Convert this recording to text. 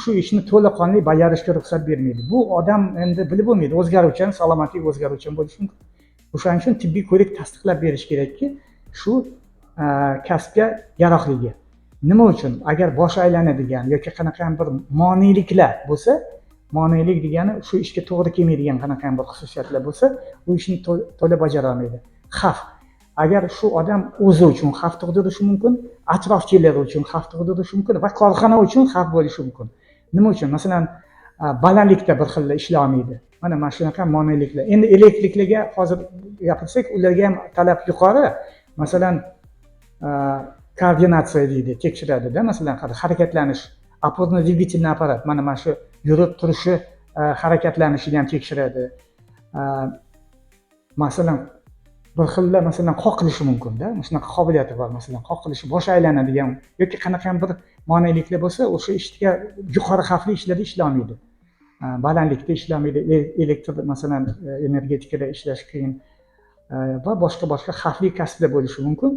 shu ishni to'laqonli bajarishga ruxsat bermaydi. Bu odam endi bilib bo'lmaydi, o'zgaruvchan, salomatlik o'zgaruvchan bo'lishi mumkin. O'shaning uchun tibbiy ko'rik tasdiqlab berish kerakki, shu kasbga yaroqligi. Nima uchun? Agar bosh aylanadigan yoki qanaqa bir moneliklar bo'lsa, monelik degani shu ishga to'g'ri kelmaydigan qanaqa bir xususiyatlar bo'lsa, u ishni to'la bajara olmaydi. Xavf. Agar shu odam o'zi uchun xavf tug'dirishi mumkin, atrofchilar uchun xavf tug'dirishi mumkin va korxona uchun xavf bo'lishi mumkin. Nima uchun? Masalan, balandlikda bir xil ishla olmaydi. Mana shunaqa moneliklar. Endi elektriklarga hozir gapirsak, ularga ham talab yuqori. Masalan, koordinatsiya deydi, tekshiradi-da, masalan, harakatlanish, опорно-двигательный apparat, mana shu yurib turishi, harakatlanishini ham tekshiradi. Masalan, bir xillar masalan qoqilishi mumkin-da, shunaqa qobiliyati bor, masalan, qoqilishi, bosh aylanadigan yoki qanaqa bir moneliklar bo'lsa, o'sha ishga yuqori xavfli ishlarda ishlamaydi. Balandlikda ishlamaydi, elektr masalan energetikada ishlash qiyin va boshqa xavfli kasblar bo'lishi mumkin.